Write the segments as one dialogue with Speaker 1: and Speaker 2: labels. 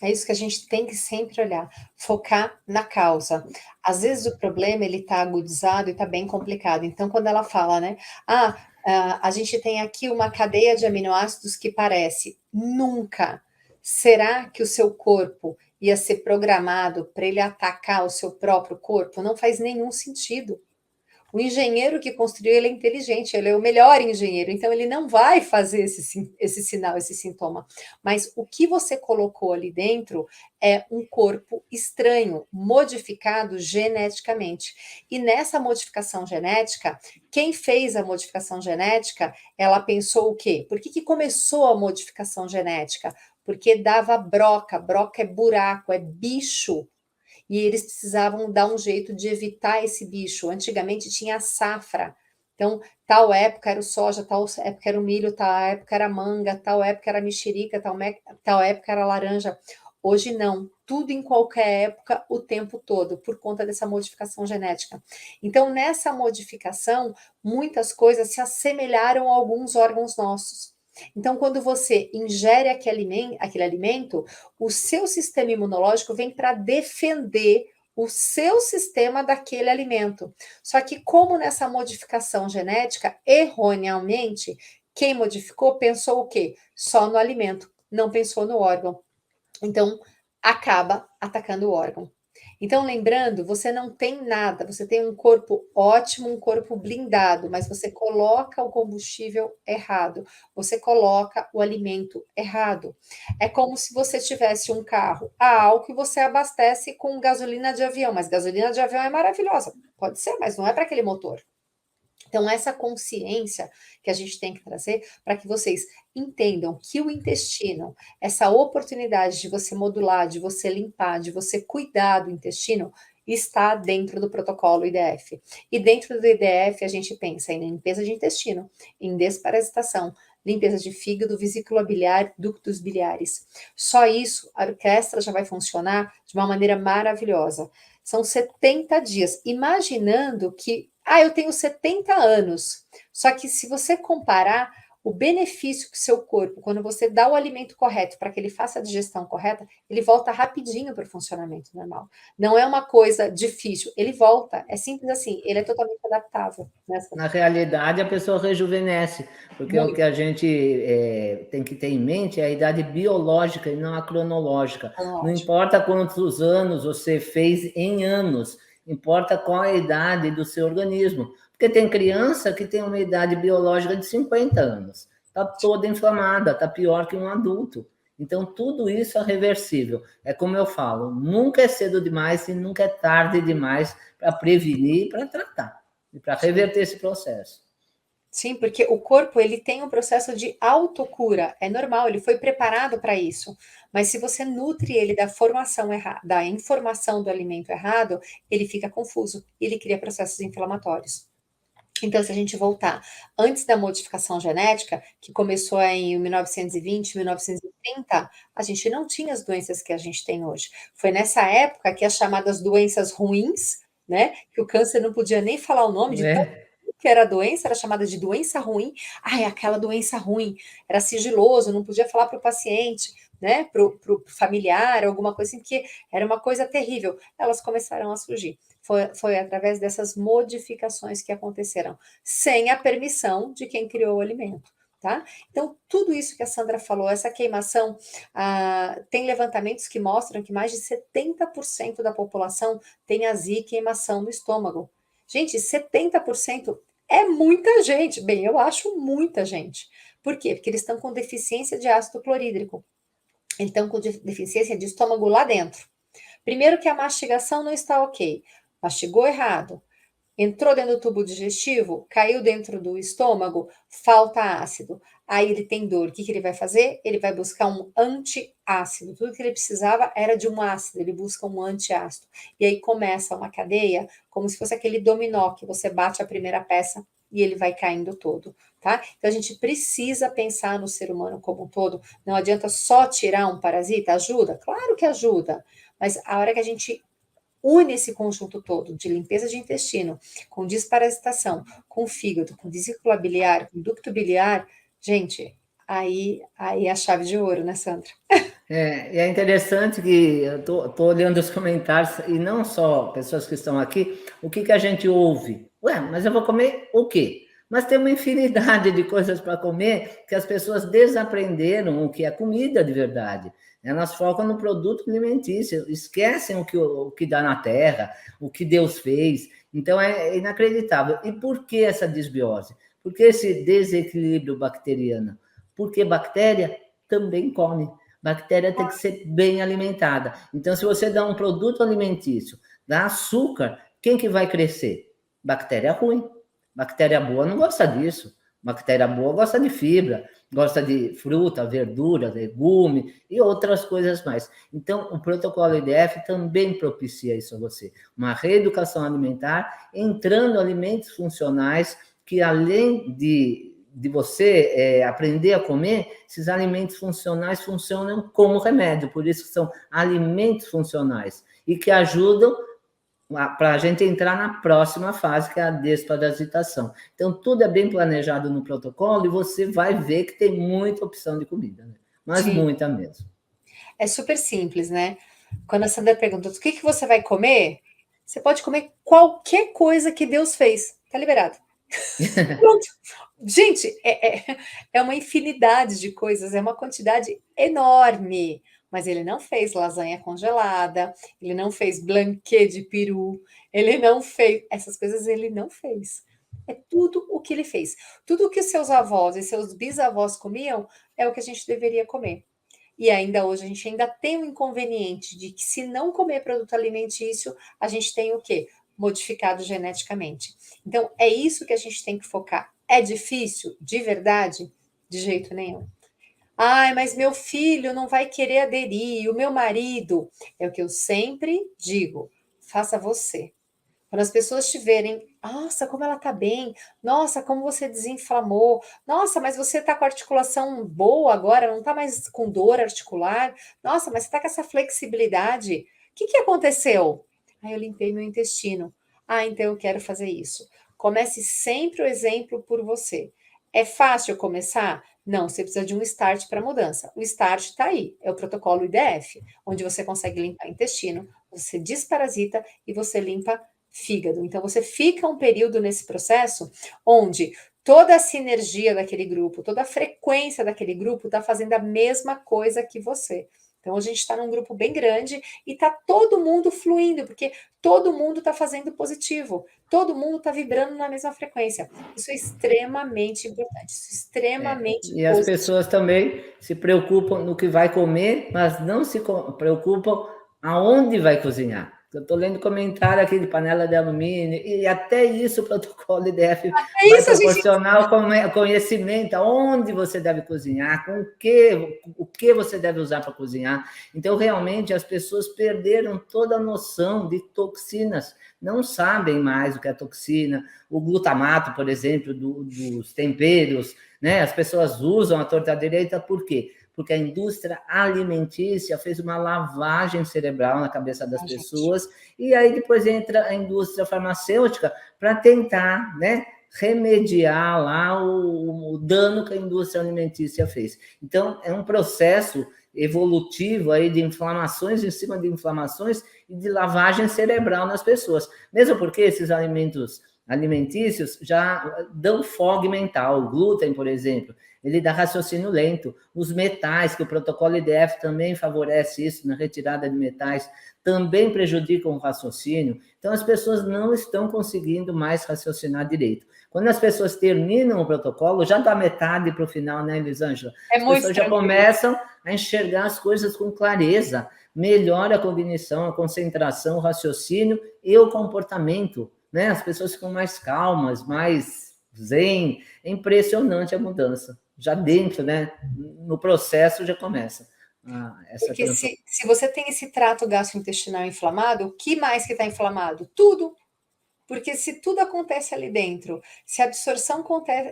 Speaker 1: É isso que a gente tem que sempre olhar, focar na causa. Às vezes o problema ele está agudizado e está bem complicado. Então, quando ela fala, né? A gente tem aqui uma cadeia de aminoácidos que parece. Nunca. Será que o seu corpo ia ser programado para ele atacar o seu próprio corpo? Não faz nenhum sentido. O engenheiro que construiu, ele é inteligente, ele é o melhor engenheiro, então ele não vai fazer esse sinal, esse sintoma. Mas o que você colocou ali dentro é um corpo estranho, modificado geneticamente. E nessa modificação genética, quem fez a modificação genética, ela pensou o quê? Por que começou a modificação genética? Porque dava broca, broca é buraco, é bicho, e eles precisavam dar um jeito de evitar esse bicho. Antigamente tinha a safra, então tal época era o soja, tal época era o milho, tal época era a manga, tal época era a mexerica, tal época era a laranja. Hoje não, tudo em qualquer época, o tempo todo, por conta dessa modificação genética. Então, nessa modificação, muitas coisas se assemelharam a alguns órgãos nossos. Então, quando você ingere aquele alimento, o seu sistema imunológico vem para defender o seu sistema daquele alimento. Só que, como nessa modificação genética, erroneamente, quem modificou pensou o quê? Só no alimento, não pensou no órgão. Então, acaba atacando o órgão. Então, lembrando, você não tem nada, você tem um corpo ótimo, um corpo blindado, mas você coloca o combustível errado, você coloca o alimento errado. É como se você tivesse um carro a álcool e você abastece com gasolina de avião, mas gasolina de avião é maravilhosa, pode ser, mas não é para aquele motor. Então, essa consciência que a gente tem que trazer para que vocês entendam que o intestino, essa oportunidade de você modular, de você limpar, de você cuidar do intestino, está dentro do protocolo IDF. E dentro do IDF, a gente pensa em limpeza de intestino, em desparasitação, limpeza de fígado, vesícula biliar, ductos biliares. Só isso, a orquestra já vai funcionar de uma maneira maravilhosa. São 70 dias. Imaginando que, eu tenho 70 anos. Só que se você comparar o benefício que seu corpo, quando você dá o alimento correto para que ele faça a digestão correta, ele volta rapidinho para o funcionamento normal. Não é uma coisa difícil, ele volta. É simples assim, ele é totalmente adaptável. Né?
Speaker 2: Na realidade, a pessoa rejuvenesce, porque o que
Speaker 1: Muito.
Speaker 2: a gente tem que ter em mente é a idade biológica e não a cronológica. Não
Speaker 1: Ótimo.
Speaker 2: importa quantos anos você fez em anos, importa qual a idade do seu organismo. Porque tem criança que tem uma idade biológica de 50 anos, está toda inflamada, está pior que um adulto. Então, tudo isso é reversível. É como eu falo, nunca é cedo demais e nunca é tarde demais para prevenir e para tratar e para reverter esse processo.
Speaker 1: Sim, porque o corpo ele tem um processo de autocura, é normal, ele foi preparado para isso. Mas se você nutre ele da formação errada, da informação do alimento errado, ele fica confuso, ele cria processos inflamatórios. Então, se a gente voltar antes da modificação genética, que começou em 1920, 1930, a gente não tinha as doenças que a gente tem hoje. Foi nessa época que as chamadas doenças ruins, né, que o câncer não podia nem falar o nome de tão
Speaker 2: É,
Speaker 1: que era a doença, era chamada de doença ruim. É aquela doença ruim. Era sigiloso, não podia falar para o paciente, né, para o familiar, alguma coisa assim, porque era uma coisa terrível. Elas começaram a surgir. Foi através dessas modificações que aconteceram, sem a permissão de quem criou o alimento. Tá? Então, tudo isso que a Sandra falou, essa queimação, tem levantamentos que mostram que mais de 70% da população tem azia e queimação no estômago. Gente, 70% é muita gente. Bem, eu acho muita gente. Por quê? Porque eles estão com deficiência de ácido clorídrico. Eles estão com deficiência de estômago lá dentro. Primeiro que a mastigação não está ok. Mastigou errado. Entrou dentro do tubo digestivo, caiu dentro do estômago, falta ácido. Aí ele tem dor. O que ele vai fazer? Ele vai buscar um antiácido. Tudo que ele precisava era de um ácido, ele busca um antiácido. E aí começa uma cadeia, como se fosse aquele dominó que você bate a primeira peça e ele vai caindo todo, tá? Então a gente precisa pensar no ser humano como um todo. Não adianta só tirar um parasita, ajuda? Claro que ajuda. Mas a hora que a gente une esse conjunto todo de limpeza de intestino, com desparasitação, com fígado, com vesícula biliar, com ducto biliar, gente, aí é a chave de ouro, né, Sandra?
Speaker 2: E é interessante que eu tô olhando os comentários, e não só pessoas que estão aqui, o que a gente ouve? Ué, mas eu vou comer o quê? Mas tem uma infinidade de coisas para comer que as pessoas desaprenderam o que é comida de verdade. Elas focam no produto alimentício, esquecem o que dá na terra, o que Deus fez. Então é inacreditável. E por que essa desbiose? Por que esse desequilíbrio bacteriano? Porque bactéria também come. Bactéria tem que ser bem alimentada. Então, se você dá um produto alimentício, dá açúcar, quem que vai crescer? Bactéria ruim. Bactéria boa não gosta disso. Bactéria boa gosta de fibra, gosta de fruta, verdura, legume e outras coisas mais. Então, o protocolo IDF também propicia isso a você. Uma reeducação alimentar, entrando alimentos funcionais que, além de você aprender a comer, esses alimentos funcionais funcionam como remédio, por isso que são alimentos funcionais e que ajudam para a gente entrar na próxima fase, que é a desparasitação. Então, tudo é bem planejado no protocolo e você vai ver que tem muita opção de comida, né? Mas
Speaker 1: Sim.
Speaker 2: muita mesmo.
Speaker 1: É super simples, né? Quando a Sandra pergunta o que você vai comer, você pode comer qualquer coisa que Deus fez, tá liberado. Pronto. Gente, é uma infinidade de coisas, é uma quantidade enorme. Mas ele não fez lasanha congelada, ele não fez blanquê de peru, ele não fez. Essas coisas ele não fez. É tudo o que ele fez. Tudo o que seus avós e seus bisavós comiam é o que a gente deveria comer. E ainda hoje a gente ainda tem um inconveniente de que se não comer produto alimentício, a gente tem o quê? Modificado geneticamente. Então, é isso que a gente tem que focar. É difícil? De verdade? De jeito nenhum. Ai, mas meu filho não vai querer aderir, o meu marido. É o que eu sempre digo. Faça você. Quando as pessoas te verem, nossa, como ela tá bem, nossa, como você desinflamou, nossa, mas você tá com a articulação boa agora, não tá mais com dor articular, nossa, mas você tá com essa flexibilidade. O que que aconteceu? Ah, eu limpei meu intestino. Ah, então eu quero fazer isso. Comece sempre o exemplo por você. É fácil começar? Não, você precisa de um start para mudança. O start está aí, é o protocolo IDF, onde você consegue limpar intestino, você desparasita e você limpa fígado. Então, você fica um período nesse processo onde toda a sinergia daquele grupo, toda a frequência daquele grupo está fazendo a mesma coisa que você. Então, a gente está num grupo bem grande e está todo mundo fluindo, porque todo mundo está fazendo positivo, todo mundo está vibrando na mesma frequência. Isso é extremamente importante, isso é extremamente
Speaker 2: E as
Speaker 1: positivo.
Speaker 2: pessoas também se preocupam no que vai comer, mas não se preocupam aonde vai cozinhar. Eu estou lendo comentário aqui de panela de alumínio, e até isso o protocolo IDF
Speaker 1: É
Speaker 2: vai
Speaker 1: isso, a gente.
Speaker 2: proporcionar o conhecimento, aonde você deve cozinhar, o que você deve usar para cozinhar. Então, realmente, as pessoas perderam toda a noção de toxinas, não sabem mais o que é toxina, o glutamato, por exemplo, dos temperos, né? As pessoas usam a torta direita por quê? Porque a indústria alimentícia fez uma lavagem cerebral na cabeça das
Speaker 1: Gente.
Speaker 2: pessoas, e aí depois entra a indústria farmacêutica para tentar, né, remediar lá o dano que a indústria alimentícia fez. Então, é um processo evolutivo aí de inflamações em cima de inflamações e de lavagem cerebral nas pessoas. Mesmo porque esses alimentícios já dão fog mental. O glúten, por exemplo, ele dá raciocínio lento. Os metais, que o protocolo IDF também favorece isso, na retirada de metais, também prejudicam o raciocínio. Então, as pessoas não estão conseguindo mais raciocinar direito. Quando as pessoas terminam o protocolo, já da metade para o final, né, Elisângela?
Speaker 1: É
Speaker 2: As
Speaker 1: muito
Speaker 2: pessoas já
Speaker 1: tranquilo.
Speaker 2: começam a enxergar as coisas com clareza, melhora a cognição, a concentração, o raciocínio e o comportamento, né? As pessoas ficam mais calmas, mais zen. É impressionante a mudança. Já dentro, né? No processo já começa essa
Speaker 1: Porque
Speaker 2: transformação.
Speaker 1: se você tem esse trato gastrointestinal inflamado, o que mais que está inflamado? Tudo. Porque se tudo acontece ali dentro, se a absorção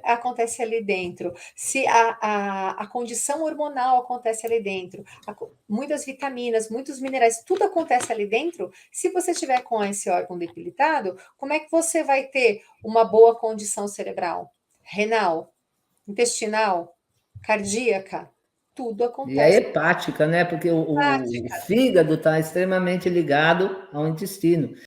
Speaker 1: acontece ali dentro, se a condição hormonal acontece ali dentro, muitas vitaminas, muitos minerais, tudo acontece ali dentro, se você tiver com esse órgão debilitado, como é que você vai ter uma boa condição cerebral, renal, intestinal, cardíaca? tudo
Speaker 2: E a
Speaker 1: acontece.
Speaker 2: hepática, né? Porque o
Speaker 1: Prática.
Speaker 2: fígado está extremamente ligado ao intestino.